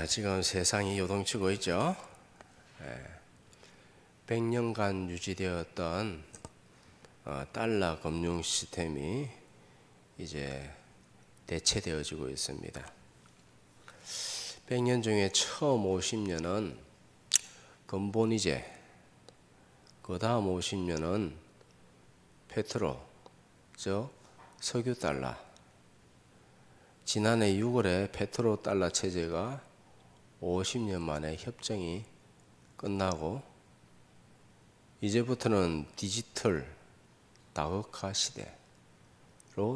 지금 세상이 요동치고 있죠. 100년간 유지되었던 달러 금융 시스템이 이제 대체되어지고 있습니다. 100년 중에 처음 50년은 근본이제, 그 다음 50년은 페트로, 즉 석유 달러. 지난해 6월에 페트로 달러 체제가 50년 만에 협정이 끝나고 이제부터는 디지털 다극화 시대로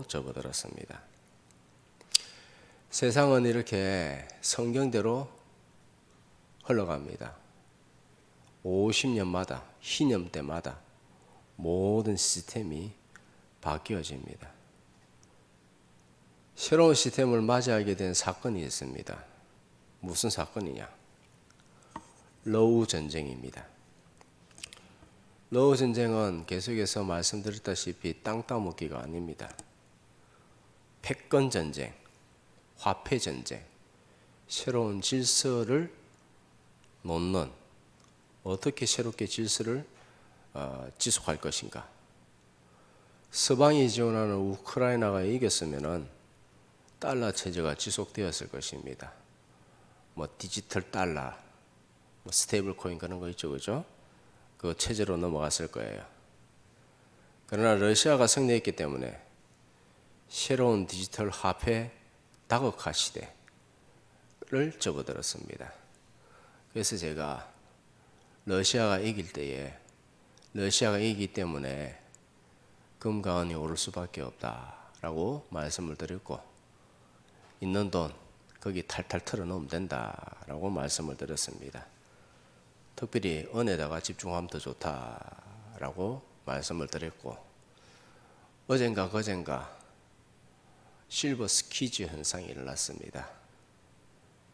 접어들었습니다. 세상은 이렇게 성경대로 흘러갑니다. 50년마다, 희년 때마다 모든 시스템이 바뀌어집니다. 새로운 시스템을 맞이하게 된 사건이 있습니다. 무슨 사건이냐? 러우 전쟁입니다. 러우 전쟁은 계속해서 말씀드렸다시피 땅 따먹기가 아닙니다. 패권 전쟁, 화폐 전쟁, 새로운 질서를 놓는, 어떻게 새롭게 질서를 지속할 것인가. 서방이 지원하는 우크라이나가 이겼으면은 달러 체제가 지속되었을 것입니다. 뭐 디지털 달러, 뭐 스테이블 코인 그런 거 있죠, 그죠? 그 체제로 넘어갔을 거예요. 그러나 러시아가 승리했기 때문에 새로운 디지털 화폐 다극화 시대를 접어들었습니다. 그래서 제가 러시아가 이길 때에 러시아가 이기기 때문에 금과 은이 오를 수밖에 없다라고 말씀을 드렸고, 있는 돈 거기 탈탈 털어놓으면 된다라고 말씀을 드렸습니다. 특별히 은에다가 집중하면 더 좋다라고 말씀을 드렸고, 어젠가 그젠가 실버 스퀴즈 현상이 일어났습니다.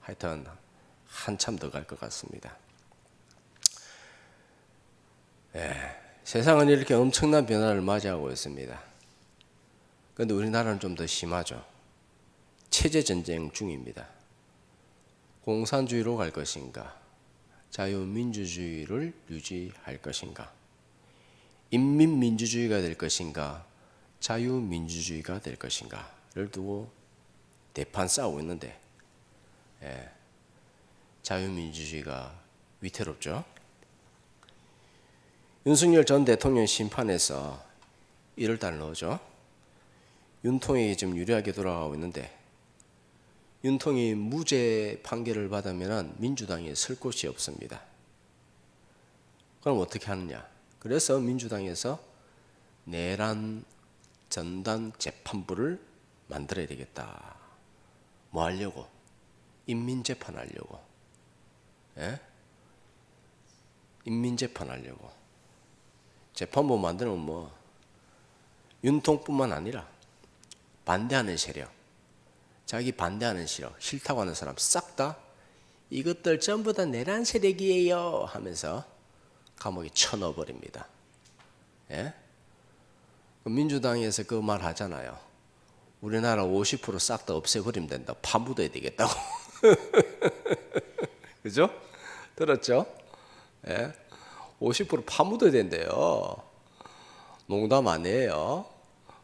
하여튼 한참 더 갈 것 같습니다. 세상은 이렇게 엄청난 변화를 맞이하고 있습니다. 그런데 우리나라는 좀 더 심하죠. 체제 전쟁 중입니다. 공산주의로 갈 것인가, 자유민주주의를 유지할 것인가, 인민민주주의가 될 것인가, 자유민주주의가 될 것인가를 두고 대판 싸우고 있는데, 자유민주주의가 위태롭죠. 윤석열 전 대통령 심판에서 1월달 넣어죠. 윤통이 지금 유리하게 돌아가고 있는데, 윤통이 무죄 판결을 받으면 민주당이 설 곳이 없습니다. 그럼 어떻게 하느냐? 그래서 민주당에서 내란 전단 재판부를 만들어야 되겠다. 뭐 하려고? 인민재판 하려고. 인민재판 하려고. 재판부 만들면 뭐 윤통뿐만 아니라 반대하는 세력, 자기 반대하는 세력, 싫다고 하는 사람 싹 다 이것들 전부 다 내란 세력이에요 하면서 감옥에 쳐넣어버립니다. 민주당에서 그 말 하잖아요. 우리나라 50% 싹 다 없애버리면 된다. 파묻어야 되겠다고. 그죠? 들었죠? 50% 파묻어야 된대요. 농담 아니에요.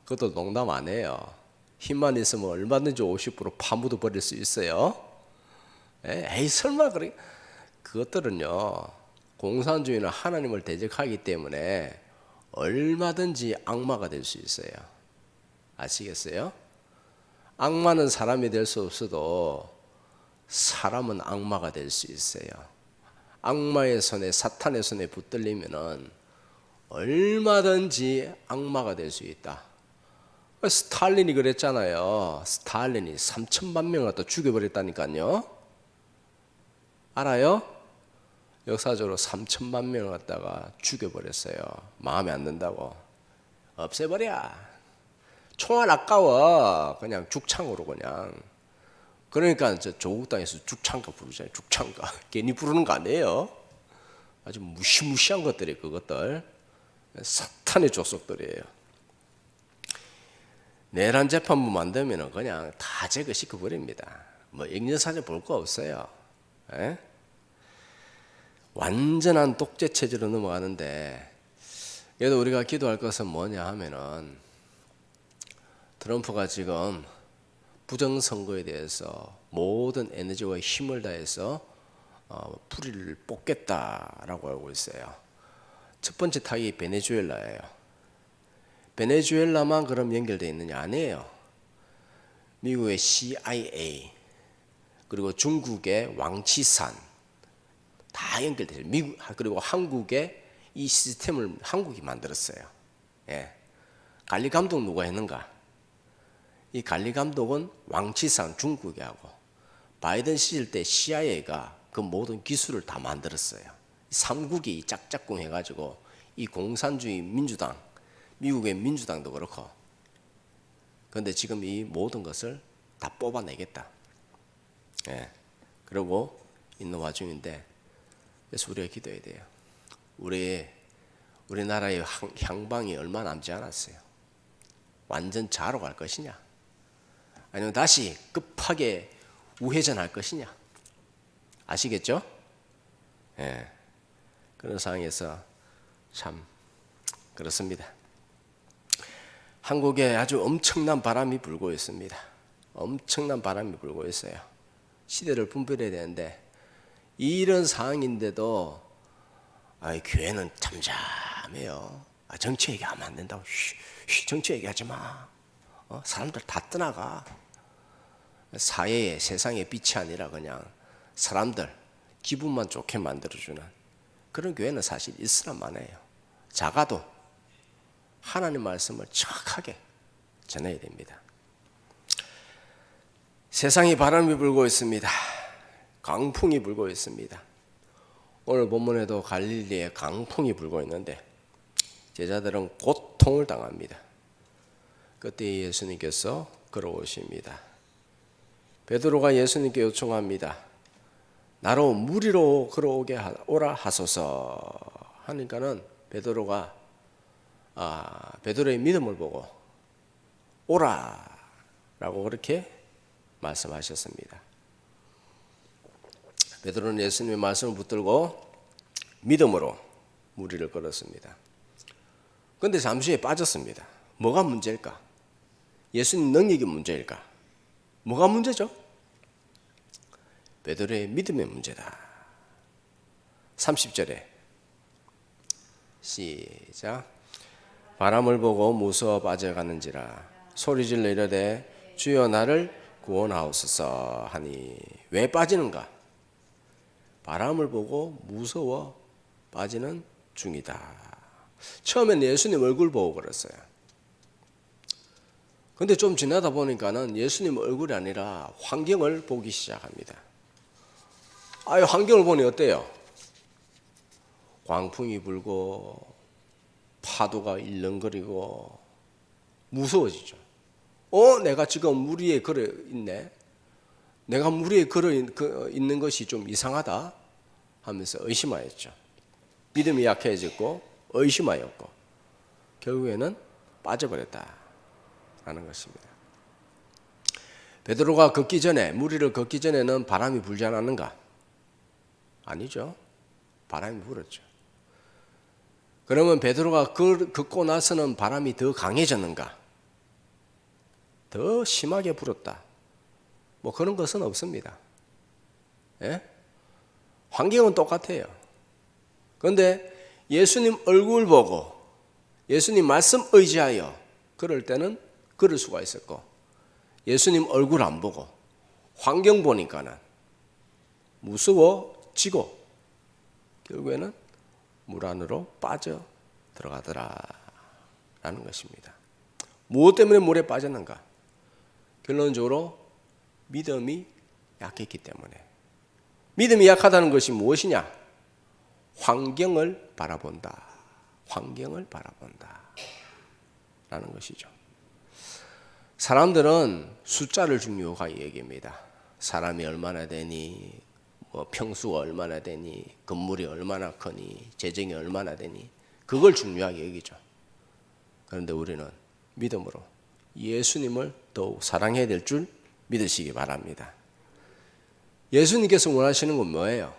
그것도 농담 아니에요. 힘만 있으면 얼마든지 50% 파묻어 버릴 수 있어요. 에이 설마 그래? 그것들은요, 공산주의는 하나님을 대적하기 때문에 얼마든지 악마가 될 수 있어요. 아시겠어요? 악마는 사람이 될 수 없어도 사람은 악마가 될 수 있어요. 악마의 손에, 사탄의 손에 붙들리면은 얼마든지 악마가 될 수 있다. 스탈린이 그랬잖아요. 스탈린이 3천만 명을 갖다 죽여버렸다니까요. 알아요? 역사적으로 3천만 명을 갖다가 죽여버렸어요. 마음에 안 든다고. 없애버려. 총알 아까워. 그냥 죽창으로 그냥. 그러니까 저 조국 땅에서 죽창가 부르잖아요. 죽창가. 괜히 부르는 거 아니에요. 아주 무시무시한 것들이 그것들. 사탄의 조속들이에요. 내란 재판부 만들면 그냥 다 제거시켜 버립니다. 뭐 역사전 볼 거 없어요. 에? 완전한 독재 체제로 넘어가는데, 그래도 우리가 기도할 것은 뭐냐 하면은 트럼프가 지금 부정선거에 대해서 모든 에너지와 힘을 다해서 뿌리를 뽑겠다라고 알고 있어요. 첫 번째 타깃이 베네수엘라예요. 베네수엘라만 그럼 연결되어 있느냐? 아니에요. 미국의 CIA 그리고 중국의 왕치산 다 연결돼요. 미국 그리고 한국의 이 시스템을 한국이 만들었어요. 예. 관리 감독 누가 했는가? 이 관리 감독은 왕치산 중국이 하고 바이든 시절 때 CIA가 그 모든 기술을 다 만들었어요. 삼국이 짝짝꿍 해가지고 이 공산주의 민주당, 미국의 민주당도 그렇고, 그런데 지금 이 모든 것을 다 뽑아내겠다. 예. 그러고 있는 와중인데, 그래서 우리가 기도해야 돼요. 우리나라의 향방이 얼마 남지 않았어요. 완전 자로 갈 것이냐? 아니면 다시 급하게 우회전할 것이냐? 아시겠죠? 예. 그런 상황에서 참 그렇습니다. 한국에 아주 엄청난 바람이 불고 있습니다. 엄청난 바람이 불고 있어요. 시대를 분별해야 되는데 이런 상황인데도 교회는 잠잠해요. 정치 얘기하면 안 된다고. 정치 얘기하지 마. 사람들 다 떠나가. 사회에 세상의 빛이 아니라 그냥 사람들 기분만 좋게 만들어주는 그런 교회는 사실 있으란 말이에요. 작아도 하나님 말씀을 정확하게 전해야 됩니다. 세상이 바람이 불고 있습니다. 강풍이 불고 있습니다. 오늘 본문에도 갈릴리에 강풍이 불고 있는데 제자들은 고통을 당합니다. 그때 예수님께서 걸어오십니다. 베드로가 예수님께 요청합니다. 나로 무리로 걸어오게 오라 하소서 하니까는 베드로가 베드로의 믿음을 보고 오라라고 그렇게 말씀하셨습니다. 베드로는 예수님의 말씀을 붙들고 믿음으로 무리를 걸었습니다. 그런데 잠시 후에 빠졌습니다. 뭐가 문제일까? 예수님 능력이 문제일까? 뭐가 문제죠? 베드로의 믿음의 문제다. 30절에 시작. 바람을 보고 무서워 빠져가는지라 소리질러 이르되 주여 나를 구원하옵소서 하니 왜 빠지는가? 바람을 보고 무서워 빠지는 중이다. 처음엔 예수님 얼굴 보고 그랬어요. 근데 좀 지나다 보니까는 예수님 얼굴이 아니라 환경을 보기 시작합니다. 환경을 보니 어때요? 광풍이 불고 파도가 일렁거리고 무서워지죠. 내가 지금 물 위에 걸어 있네. 내가 물 위에 걸어 있는 것이 좀 이상하다 하면서 의심하였죠. 믿음이 약해졌고 의심하였고 결국에는 빠져버렸다라는 것입니다. 베드로가 걷기 전에 물 위를 걷기 전에는 바람이 불지 않았는가? 아니죠. 바람이 불었죠. 그러면 베드로가 걷고 나서는 바람이 더 강해졌는가? 더 심하게 불었다. 뭐 그런 것은 없습니다. 예? 환경은 똑같아요. 그런데 예수님 얼굴 보고 예수님 말씀 의지하여 그럴 때는 그럴 수가 있었고 예수님 얼굴 안 보고 환경 보니까는 무서워지고 결국에는 물 안으로 빠져 들어가더라라는 것입니다. 무엇 때문에 물에 빠졌는가? 결론적으로 믿음이 약했기 때문에. 믿음이 약하다는 것이 무엇이냐? 환경을 바라본다. 환경을 바라본다. 라는 것이죠. 사람들은 숫자를 중요하게 얘기합니다. 사람이 얼마나 되니, 평수가 얼마나 되니, 건물이 얼마나 크니, 재정이 얼마나 되니, 그걸 중요하게 여기죠. 그런데 우리는 믿음으로 예수님을 더욱 사랑해야 될 줄 믿으시기 바랍니다. 예수님께서 원하시는 건 뭐예요?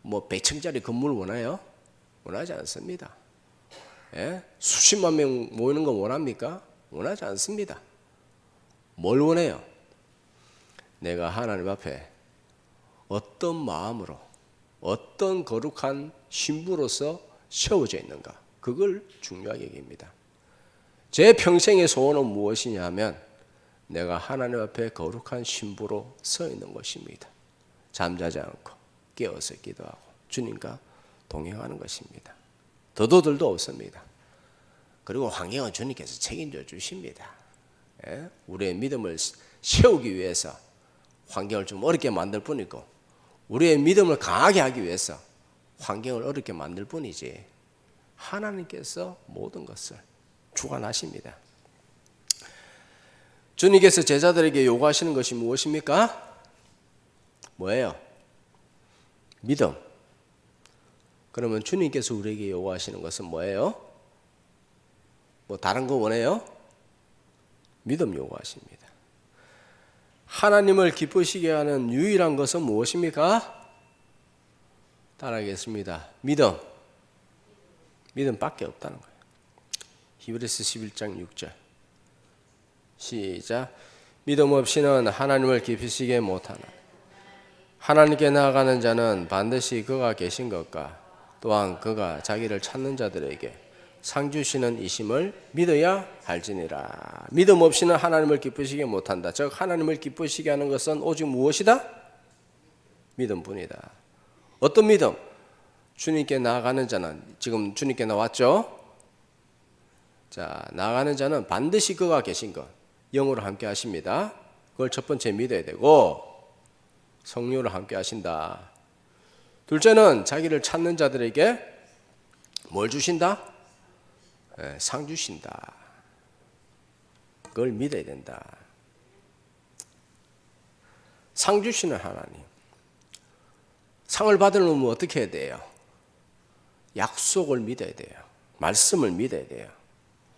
뭐 100층짜리 건물 원해요? 원하지 않습니다. 예? 수십만 명 모이는 거 원합니까? 원하지 않습니다. 뭘 원해요? 내가 하나님 앞에 어떤 마음으로 어떤 거룩한 신부로서 세워져 있는가, 그걸 중요하게 여깁니다. 제 평생의 소원은 무엇이냐 하면 내가 하나님 앞에 거룩한 신부로 서 있는 것입니다. 잠자지 않고 깨어서 기도하고 주님과 동행하는 것입니다. 더도들도 없습니다. 그리고 환경은 주님께서 책임져 주십니다. 예? 우리의 믿음을 세우기 위해서 환경을 좀 어렵게 만들 뿐이고, 우리의 믿음을 강하게 하기 위해서 환경을 어렵게 만들 뿐이지, 하나님께서 모든 것을 주관하십니다. 주님께서 제자들에게 요구하시는 것이 무엇입니까? 뭐예요? 믿음. 그러면 주님께서 우리에게 요구하시는 것은 뭐예요? 뭐 다른 거 원해요? 믿음 요구하십니다. 하나님을 기쁘시게 하는 유일한 것은 무엇입니까? 따라하겠습니다. 믿음. 믿음밖에 없다는 거예요. 히브리서 11장 6절 시작. 믿음 없이는 하나님을 기쁘시게 못하나 하나님께 나아가는 자는 반드시 그가 계신 것과 또한 그가 자기를 찾는 자들에게 상 주시는 이심을 믿어야 할지니라. 믿음 없이는 하나님을 기쁘시게 못한다. 즉 하나님을 기쁘시게 하는 것은 오직 무엇이다? 믿음뿐이다. 어떤 믿음? 주님께 나아가는 자는, 지금 주님께 나왔죠? 자, 나아가는 자는 반드시 그가 계신 것, 영으로 함께 하십니다. 그걸 첫 번째 믿어야 되고, 성령으로 함께 하신다. 둘째는 자기를 찾는 자들에게 뭘 주신다? 상 주신다. 그걸 믿어야 된다. 상 주시는 하나님. 상을 받으려면 어떻게 해야 돼요? 약속을 믿어야 돼요. 말씀을 믿어야 돼요.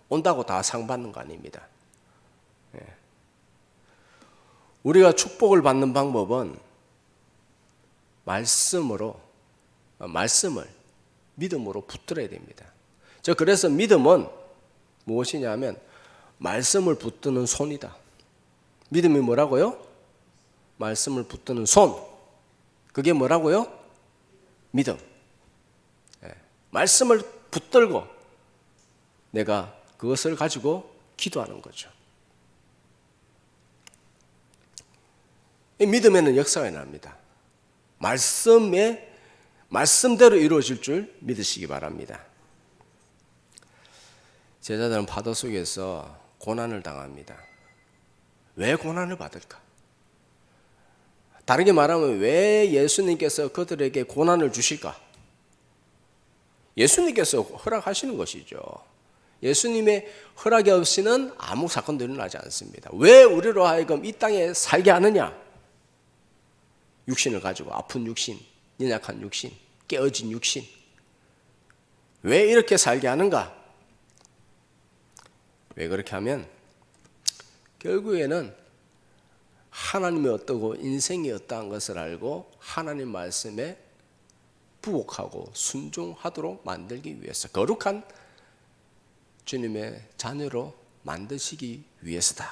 온다고 다 상 받는 거 아닙니다. 우리가 축복을 받는 방법은 말씀을 믿음으로 붙들어야 됩니다. 그래서 믿음은 무엇이냐 하면 말씀을 붙드는 손이다. 믿음이 뭐라고요? 말씀을 붙드는 손. 그게 뭐라고요? 믿음. 말씀을 붙들고 내가 그것을 가지고 기도하는 거죠. 이 믿음에는 역사가 납니다. 말씀대로 이루어질 줄 믿으시기 바랍니다. 제자들은 파도 속에서 고난을 당합니다. 왜 고난을 받을까? 다르게 말하면 왜 예수님께서 그들에게 고난을 주실까? 예수님께서 허락하시는 것이죠. 예수님의 허락이 없이는 아무 사건도 일어나지 않습니다. 왜 우리로 하여금 이 땅에 살게 하느냐? 육신을 가지고, 아픈 육신, 연약한 육신, 깨어진 육신. 왜 이렇게 살게 하는가? 왜 그렇게 하면 결국에는 하나님이 어떠고 인생이 어떠한 것을 알고 하나님 말씀에 부복하고 순종하도록 만들기 위해서, 거룩한 주님의 자녀로 만드시기 위해서다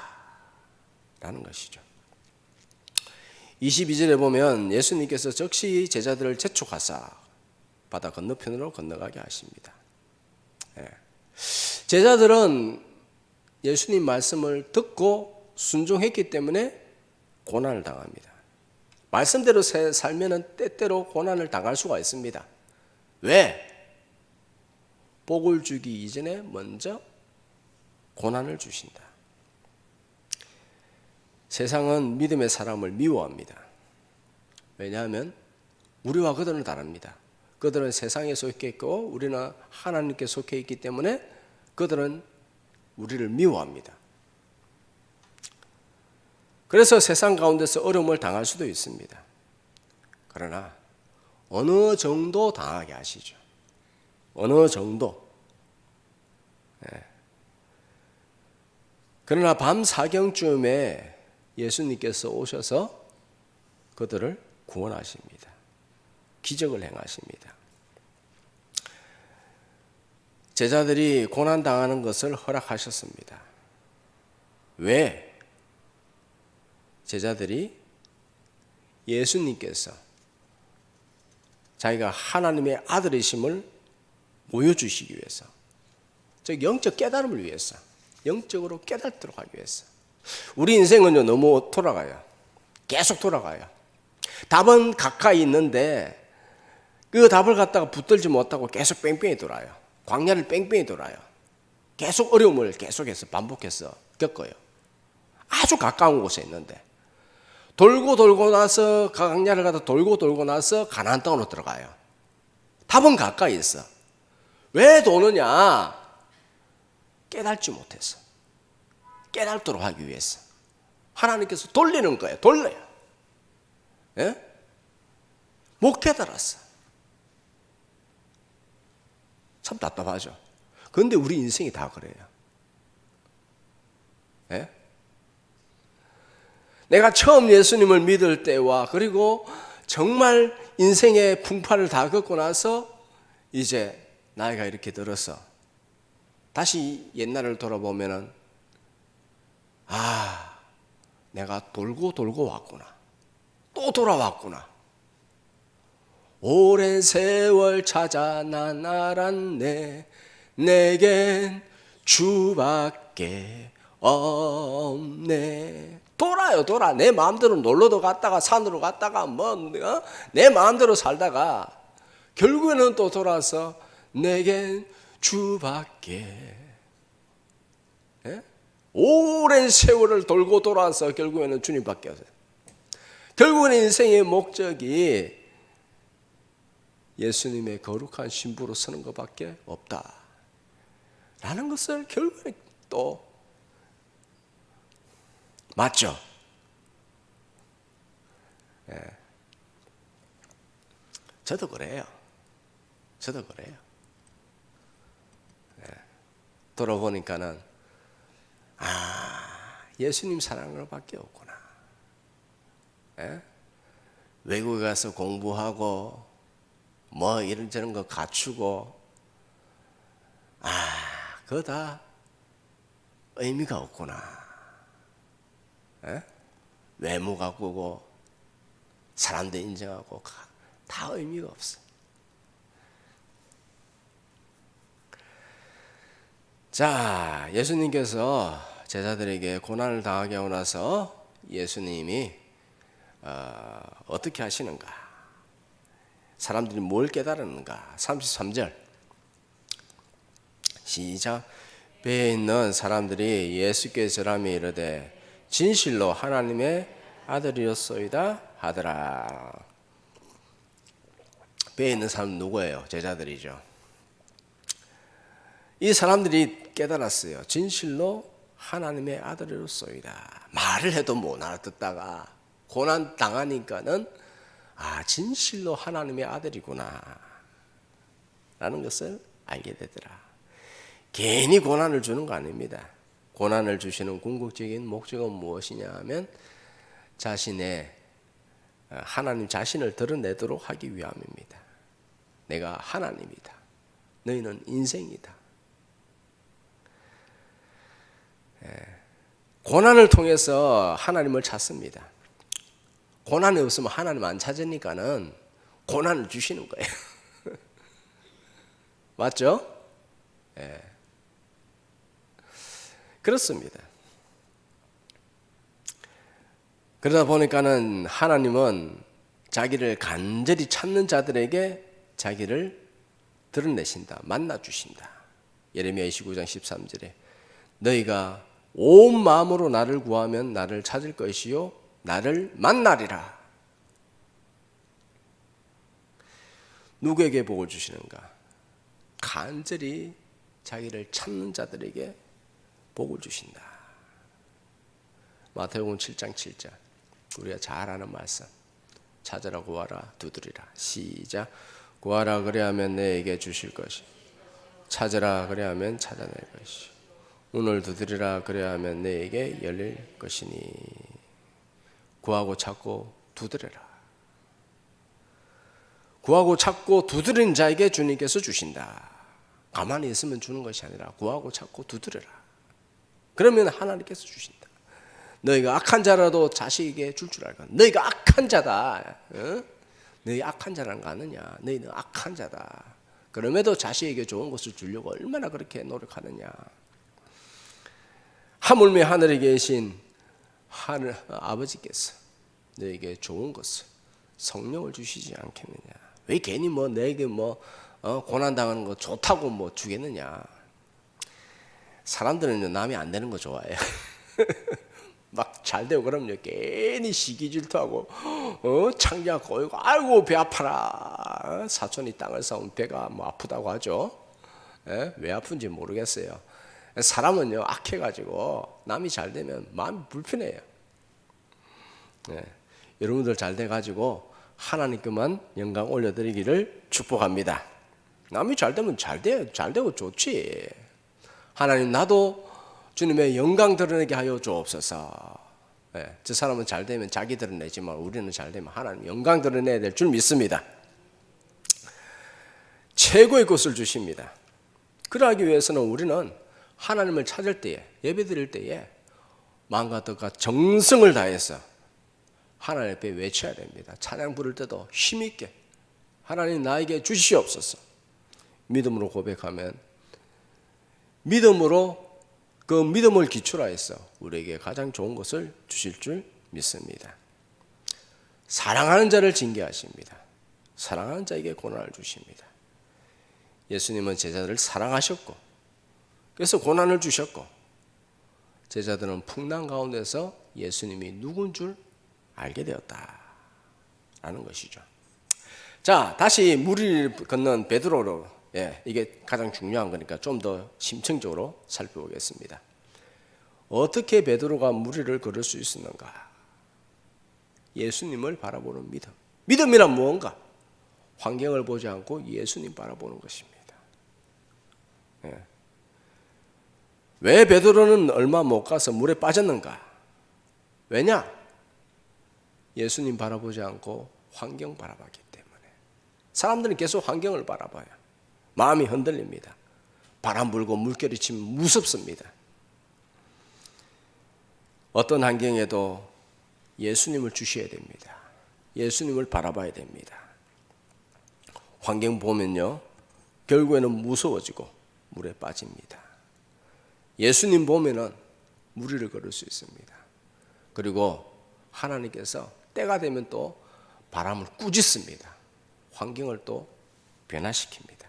라는 것이죠. 22절에 보면 예수님께서 즉시 제자들을 재촉하사 바다 건너편으로 건너가게 하십니다. 제자들은 예수님 말씀을 듣고 순종했기 때문에 고난을 당합니다. 말씀대로 살면 때때로 고난을 당할 수가 있습니다. 왜? 복을 주기 이전에 먼저 고난을 주신다. 세상은 믿음의 사람을 미워합니다. 왜냐하면 우리와 그들은 다릅니다. 그들은 세상에 속해 있고 우리는 하나님께 속해 있기 때문에 그들은 우리를 미워합니다. 그래서 세상 가운데서 어려움을 당할 수도 있습니다. 그러나 어느 정도 당하게 하시죠. 어느 정도. 그러나 밤 사경쯤에 예수님께서 오셔서 그들을 구원하십니다. 기적을 행하십니다. 제자들이 고난당하는 것을 허락하셨습니다. 왜? 제자들이 예수님께서 자기가 하나님의 아들이심을 보여주시기 위해서, 즉 영적 깨달음을 위해서, 영적으로 깨닫도록 하기 위해서. 우리 인생은요 너무 돌아가요. 계속 돌아가요. 답은 가까이 있는데 그 답을 갖다가 붙들지 못하고 계속 뺑뺑이 돌아요. 광야를 뺑뺑이 돌아요. 계속 어려움을 계속해서 반복해서 겪어요. 아주 가까운 곳에 있는데 돌고 나서 광야를 가다 돌고 나서 가나안 땅으로 들어가요. 답은 가까이 있어. 왜 도느냐? 깨닫지 못해서. 깨닫도록 하기 위해서 하나님께서 돌리는 거예요. 돌려요. 예? 못 깨달았어. 참 답답하죠. 그런데 우리 인생이 다 그래요. 예? 내가 처음 예수님을 믿을 때와 그리고 정말 인생의 풍파를 다 겪고 나서 이제 나이가 이렇게 들어서 다시 옛날을 돌아보면은 내가 돌고 왔구나. 또 돌아왔구나. 오랜 세월 찾아 난 알았네. 내겐 주밖에 없네. 돌아. 내 마음대로 놀러도 갔다가 산으로 갔다가 내 마음대로 살다가 결국에는 또 돌아서 내겐 주밖에. 예? 오랜 세월을 돌고 돌아서 결국에는 주님밖에 없어요. 결국에는 인생의 목적이 예수님의 거룩한 신부로 서는 것밖에 없다 라는 것을 결국에 또 맞죠? 예. 저도 그래요. 예. 돌아보니까는 예수님 사랑하는 것밖에 없구나. 예? 외국에 가서 공부하고 이런저런 거 갖추고 그거 다 의미가 없구나. 예? 외모 가꾸고 사람들 인정하고 다 의미가 없어. 자, 예수님께서 제자들에게 고난을 당하게 하고 나서 예수님이 어떻게 하시는가? 사람들이 뭘 깨달았는가? 33절 시작. 배에 있는 사람들이 예수께 절하며 이르되 진실로 하나님의 아들이었소이다 하더라. 배에 있는 사람 누구예요? 제자들이죠. 이 사람들이 깨달았어요. 진실로 하나님의 아들이었소이다. 말을 해도 못 알아듣다가 고난 당하니까는 진실로 하나님의 아들이구나 라는 것을 알게 되더라. 괜히 고난을 주는 거 아닙니다. 고난을 주시는 궁극적인 목적은 무엇이냐 하면 자신의 하나님 자신을 드러내도록 하기 위함입니다. 내가 하나님이다. 너희는 인생이다. 고난을 통해서 하나님을 찾습니다. 고난이 없으면 하나님 안 찾으니까는 고난을 주시는 거예요. 맞죠? 예. 그렇습니다. 그러다 보니까는 하나님은 자기를 간절히 찾는 자들에게 자기를 드러내신다. 만나주신다. 예레미야 29장 13절에 너희가 온 마음으로 나를 구하면 나를 찾을 것이요 나를 만나리라. 누구에게 복을 주시는가? 간절히 자기를 찾는 자들에게 복을 주신다. 마태복음 7장 7절 우리가 잘 아는 말씀. 찾으라 구하라 두드리라. 시작. 구하라 그리하면 내게 주실 것이 찾으라 그리하면 찾아낼 것이 문을 두드리라 그리하면 내게 열릴 것이니. 구하고 찾고 두드려라. 구하고 찾고 두드리는 자에게 주님께서 주신다. 가만히 있으면 주는 것이 아니라 구하고 찾고 두드려라. 그러면 하나님께서 주신다. 너희가 악한 자라도 자식에게 줄 줄 알고. 너희가 악한 자다. 어? 너희 악한 자라는 거 아느냐. 너희는 악한 자다. 그럼에도 자식에게 좋은 것을 주려고 얼마나 그렇게 노력하느냐. 하물며 하늘에 계신 하늘 아버지께서 너에게 좋은 것을 성령을 주시지 않겠느냐. 왜 괜히 너에게 고난 당하는 거 좋다고 주겠느냐. 사람들은 남이 안 되는 거 좋아해요. 막 잘 되고 그러면요 괜히 시기 질투하고 창자 고이고 아이고 배 아파라. 사촌이 땅을 사면 배가 아프다고 하죠. 왜 아픈지 모르겠어요. 사람은요 악해가지고 남이 잘 되면 마음이 불편해요. 여러분들 잘 돼가지고 하나님께만 영광 올려드리기를 축복합니다. 남이 잘 되면 잘 되고 좋지. 하나님 나도 주님의 영광 드러내게 하여 주옵소서. 저 사람은 잘 되면 자기 드러내지만 우리는 잘 되면 하나님 영광 드러내야 될 줄 믿습니다. 최고의 것을 주십니다. 그러하기 위해서는 우리는 하나님을 찾을 때에 예배 드릴 때에 마음과 뜻과 정성을 다해서 하나님 앞에 외쳐야 됩니다. 찬양 부를 때도 힘있게 하나님 나에게 주시옵소서. 믿음으로 고백하면 믿음으로 그 믿음을 기초로 해서 우리에게 가장 좋은 것을 주실 줄 믿습니다. 사랑하는 자를 징계하십니다. 사랑하는 자에게 고난을 주십니다. 예수님은 제자들을 사랑하셨고 그래서 고난을 주셨고 제자들은 풍랑 가운데서 예수님이 누군 줄 알게 되었다라는 것이죠. 자, 다시 물을 건넌 베드로로 이게 가장 중요한 거니까 좀 더 심층적으로 살펴보겠습니다. 어떻게 베드로가 무리를 걸을 수 있었는가? 예수님을 바라보는 믿음. 믿음이란 무언가? 환경을 보지 않고 예수님 바라보는 것입니다. 왜 베드로는 얼마 못 가서 물에 빠졌는가? 왜냐? 예수님 바라보지 않고 환경 바라봤기 때문에. 사람들은 계속 환경을 바라봐요. 마음이 흔들립니다. 바람 불고 물결이 치면 무섭습니다. 어떤 환경에도 예수님을 주셔야 됩니다. 예수님을 바라봐야 됩니다. 환경 보면요 결국에는 무서워지고 물에 빠집니다. 예수님 보면은 무리를 걸을 수 있습니다. 그리고 하나님께서 때가 되면 또 바람을 꾸짖습니다. 환경을 또 변화시킵니다.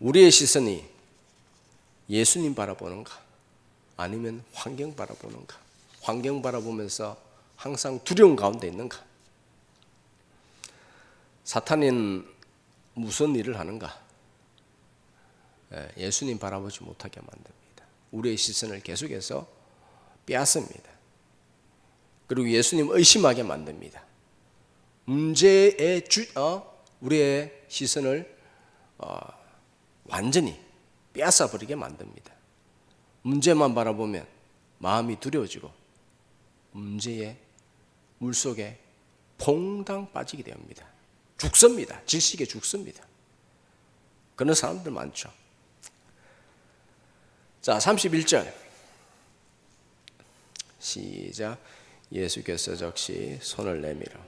우리의 시선이 예수님 바라보는가? 아니면 환경 바라보는가? 환경 바라보면서 항상 두려움 가운데 있는가? 사탄은 무슨 일을 하는가? 예수님 바라보지 못하게 만듭니다. 우리의 시선을 계속해서 빼앗습니다. 그리고 예수님 의심하게 만듭니다. 문제에 우리의 시선을 완전히 빼앗아 버리게 만듭니다. 문제만 바라보면 마음이 두려워지고 문제의 물속에 퐁당 빠지게 됩니다. 죽습니다. 질식에 죽습니다. 그런 사람들 많죠. 자, 31절 시작. 예수께서 적시 손을 내밀어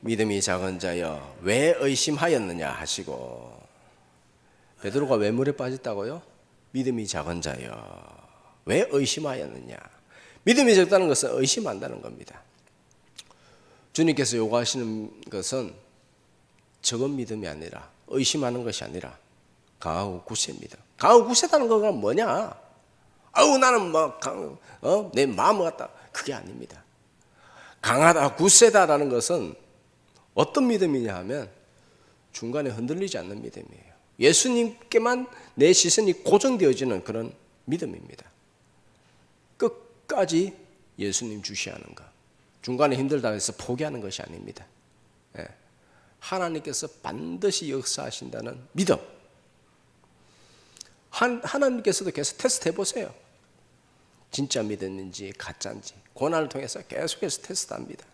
믿음이 작은 자여 왜 의심하였느냐 하시고. 베드로가 왜 물에 빠졌다고요? 믿음이 작은 자여 왜 의심하였느냐. 믿음이 적다는 것은 의심한다는 겁니다. 주님께서 요구하시는 것은 적은 믿음이 아니라 의심하는 것이 아니라 강하고 굳세입니다. 강하고 굳세다는 건 뭐냐? 아우 나는 내 마음을 갖다 그게 아닙니다. 강하다 굳세다라는 것은 어떤 믿음이냐 하면 중간에 흔들리지 않는 믿음이에요. 예수님께만 내 시선이 고정되어지는 그런 믿음입니다. 끝까지 예수님 주시하는가. 중간에 힘들다 해서 포기하는 것이 아닙니다. 하나님께서 반드시 역사하신다는 믿음. 하나님께서도 계속 테스트 해보세요. 진짜 믿었는지 가짜인지 고난을 통해서 계속해서 테스트합니다.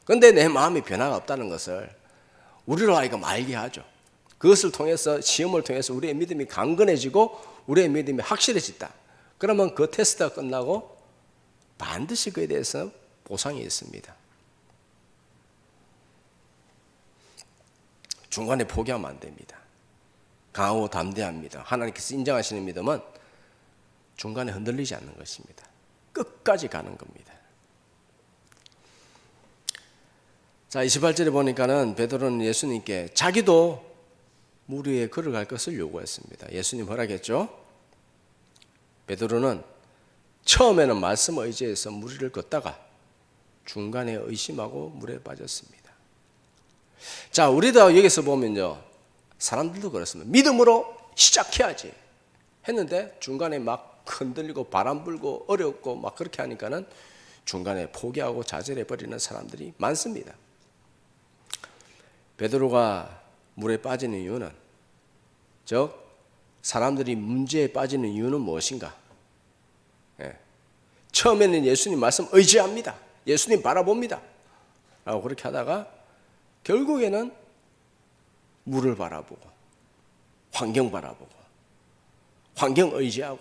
그런데 내 마음에 변화가 없다는 것을 우리로 하여금 알게 하죠. 그것을 통해서 시험을 통해서 우리의 믿음이 강건해지고 우리의 믿음이 확실해진다. 그러면 그 테스트가 끝나고 반드시 그에 대해서 보상이 있습니다. 중간에 포기하면 안 됩니다. 강하고 담대합니다. 하나님께서 인정하시는 믿음은 중간에 흔들리지 않는 것입니다. 끝까지 가는 겁니다. 자, 28절에 보니까는 베드로는 예수님께 자기도 물 위에 걸어갈 것을 요구했습니다. 예수님 허락했죠. 베드로는 처음에는 말씀 의지해서 물 위를 걷다가 중간에 의심하고 물에 빠졌습니다. 자, 우리도 여기서 보면요, 사람들도 그렇습니다. 믿음으로 시작해야지 했는데 중간에 막 흔들리고 바람 불고 어렵고 막 그렇게 하니까는 중간에 포기하고 좌절해 버리는 사람들이 많습니다. 베드로가 물에 빠지는 이유는, 즉 사람들이 문제에 빠지는 이유는 무엇인가? 처음에는 예수님 말씀 의지합니다. 예수님 바라봅니다. 라고 그렇게 하다가 결국에는 물을 바라보고 환경 바라보고 환경 의지하고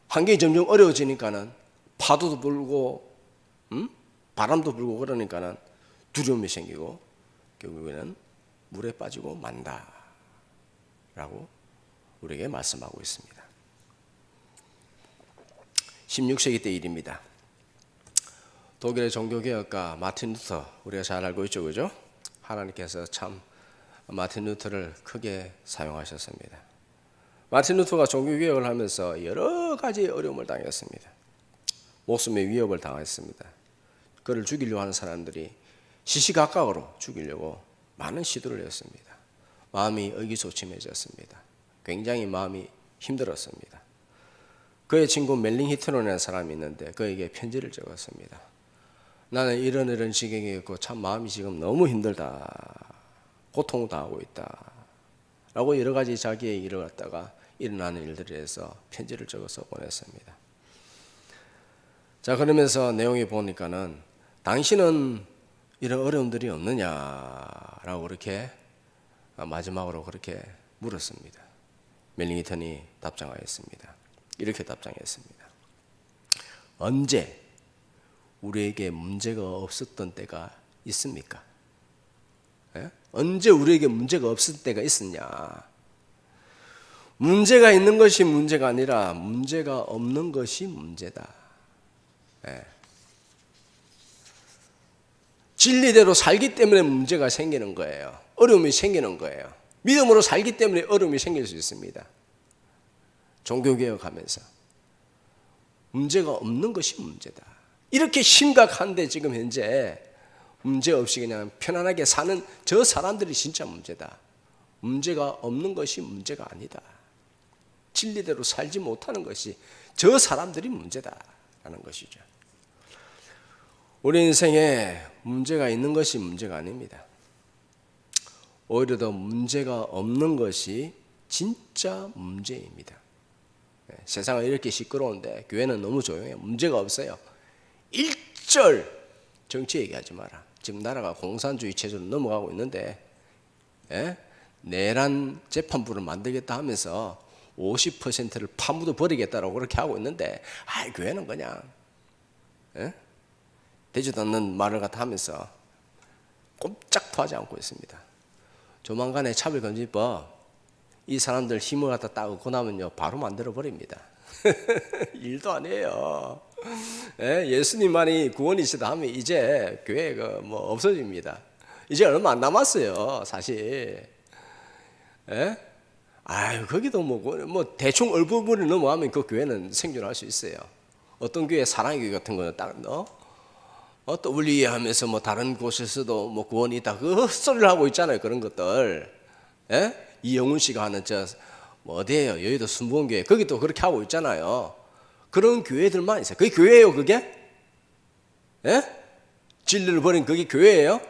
환경이 점점 어려워지니까는 파도도 불고 바람도 불고 그러니까는 두려움이 생기고 결국에는 물에 빠지고 만다 라고 우리에게 말씀하고 있습니다. 16세기 때 일입니다. 독일의 종교개혁가 마틴 루터, 우리가 잘 알고 있죠, 그죠? 하나님께서 참 마틴 루터를 크게 사용하셨습니다. 마틴 루터가 종교개혁을 하면서 여러 가지 어려움을 당했습니다. 목숨의 위협을 당했습니다. 그를 죽이려고 하는 사람들이 시시각각으로 죽이려고 많은 시도를 했습니다. 마음이 의기소침해졌습니다. 굉장히 마음이 힘들었습니다. 그의 친구 멜링 히트론이라는 사람이 있는데 그에게 편지를 적었습니다. 나는 이런 지경에 있고 참 마음이 지금 너무 힘들다. 고통을 당하고 있다. 라고 여러 가지 자기의 일을 갖다가 일어나는 일들에 대해서 편지를 적어서 보냈습니다. 자, 그러면서 내용이 보니까는 당신은 이런 어려움들이 없느냐라고 그렇게 마지막으로 그렇게 물었습니다. 멜링턴이 답장하였습니다. 이렇게 답장했습니다. 언제 우리에게 문제가 없었던 때가 있습니까? 예? 언제 우리에게 문제가 없을 때가 있었냐? 문제가 있는 것이 문제가 아니라 문제가 없는 것이 문제다. 예. 진리대로 살기 때문에 문제가 생기는 거예요. 어려움이 생기는 거예요. 믿음으로 살기 때문에 어려움이 생길 수 있습니다. 종교개혁하면서 문제가 없는 것이 문제다. 이렇게 심각한데 지금 현재 문제 없이 그냥 편안하게 사는 저 사람들이 진짜 문제다. 문제가 없는 것이 문제가 아니다. 진리대로 살지 못하는 것이 저 사람들이 문제다라는 것이죠. 우리 인생에 문제가 있는 것이 문제가 아닙니다. 오히려 더 문제가 없는 것이 진짜 문제입니다. 세상은 이렇게 시끄러운데 교회는 너무 조용해요. 문제가 없어요. 일절 정치 얘기하지 마라. 지금 나라가 공산주의 체제로 넘어가고 있는데 내란 재판부를 만들겠다 하면서 50%를 파묻어 버리겠다라고 그렇게 하고 있는데 교회는 그냥 되지도 않는 말을 갖다 하면서 꼼짝도 하지 않고 있습니다. 조만간에 차별금지법 이 사람들 힘을 갖다 딱 얻고 나면요 바로 만들어 버립니다. 일도 아니에요. 예수님만이 구원이시다 하면 이제 교회가 뭐 없어집니다. 이제 얼마 안 남았어요, 사실. 거기도 뭐 대충 얼부분이 넘어가면 그 교회는 생존할 수 있어요. 어떤 교회 사랑의 교회 같은 거는 딱 WE 하면서 뭐 다른 곳에서도 뭐 구원이 있다 그 헛소리를 하고 있잖아요. 그런 것들. 이영훈 씨가 하는 뭐 어디예요? 여의도 순복음교회 거기 또 그렇게 하고 있잖아요. 그런 교회들만 있어요. 그게 교회예요, 그게? 진리를 버린 그게 교회예요?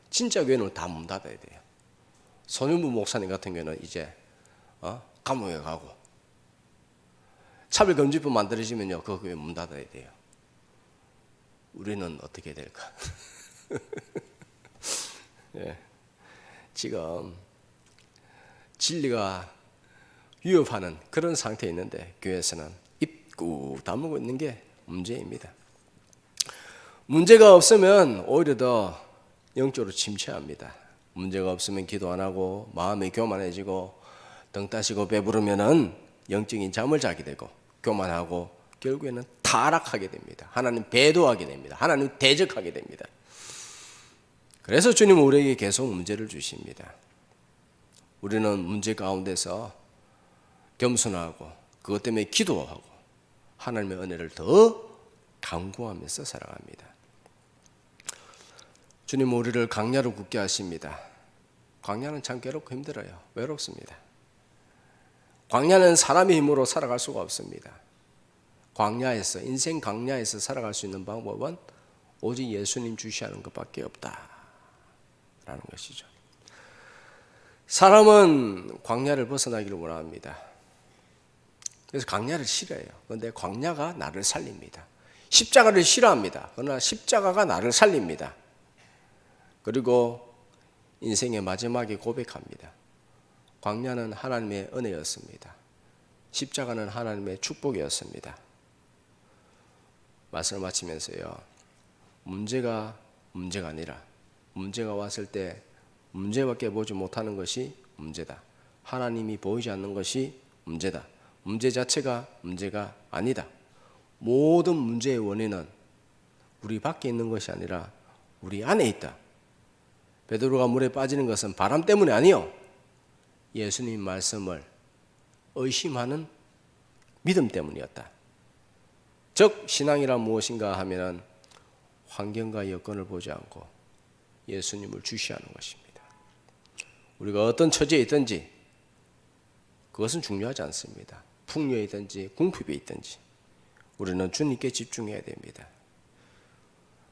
진짜 교회는 다 문 닫아야 돼요. 손윤부 목사님 같은 경우는 이제 감옥에 가고 차별금지법 만들어지면요 그 교회 문 닫아야 돼요. 우리는 어떻게 될까? 예. 지금 진리가 위협하는 그런 상태에 있는데 교회에서는 입 꾹 다물고 있는 게 문제입니다. 문제가 없으면 오히려 더 영적으로 침체합니다. 문제가 없으면 기도 안 하고 마음이 교만해지고 등 따시고 배부르면은 영적인 잠을 자게 되고 교만하고 결국에는 타락하게 됩니다. 하나님 배도하게 됩니다. 하나님 대적하게 됩니다. 그래서 주님은 우리에게 계속 문제를 주십니다. 우리는 문제 가운데서 겸손하고 그것 때문에 기도하고 하나님의 은혜를 더 간구하면서 살아갑니다. 주님은 우리를 광야로 굽게 하십니다. 광야는 참 괴롭고 힘들어요. 외롭습니다. 광야는 사람의 힘으로 살아갈 수가 없습니다. 광야에서, 인생 광야에서 살아갈 수 있는 방법은 오직 예수님 주시하는 것밖에 없다라는 것이죠. 사람은 광야를 벗어나기를 원합니다. 그래서 광야를 싫어해요. 그런데 광야가 나를 살립니다. 십자가를 싫어합니다. 그러나 십자가가 나를 살립니다. 그리고 인생의 마지막에 고백합니다. 광야는 하나님의 은혜였습니다. 십자가는 하나님의 축복이었습니다. 말씀을 마치면서요. 문제가 아니라 문제가 왔을 때 문제밖에 보지 못하는 것이 문제다. 하나님이 보이지 않는 것이 문제다. 문제 자체가 문제가 아니다. 모든 문제의 원인은 우리 밖에 있는 것이 아니라 우리 안에 있다. 베드로가 물에 빠지는 것은 바람 때문이 아니요. 예수님 말씀을 의심하는 믿음 때문이었다. 즉 신앙이란 무엇인가 하면은 환경과 여건을 보지 않고 예수님을 주시하는 것입니다. 우리가 어떤 처지에 있든지 그것은 중요하지 않습니다. 풍요에 있든지 궁핍에 있든지 우리는 주님께 집중해야 됩니다.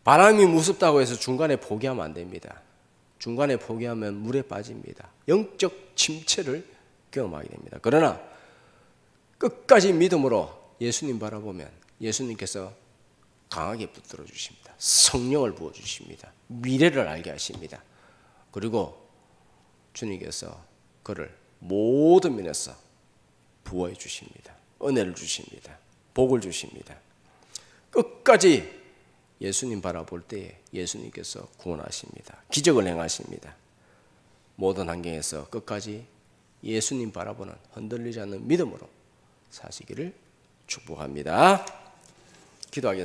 바람이 무섭다고 해서 중간에 포기하면 안 됩니다. 중간에 포기하면 물에 빠집니다. 영적 침체를 경험하게 됩니다. 그러나 끝까지 믿음으로 예수님 바라보면 예수님께서 강하게 붙들어 주십니다. 성령을 부어 주십니다. 미래를 알게 하십니다. 그리고 주님께서 그를 모든 면에서 부어해 주십니다. 은혜를 주십니다. 복을 주십니다. 끝까지 예수님 바라볼 때에 예수님께서 구원하십니다. 기적을 행하십니다. 모든 환경에서 끝까지 예수님 바라보는 흔들리지 않는 믿음으로 사시기를 축복합니다. 기도하겠습니다.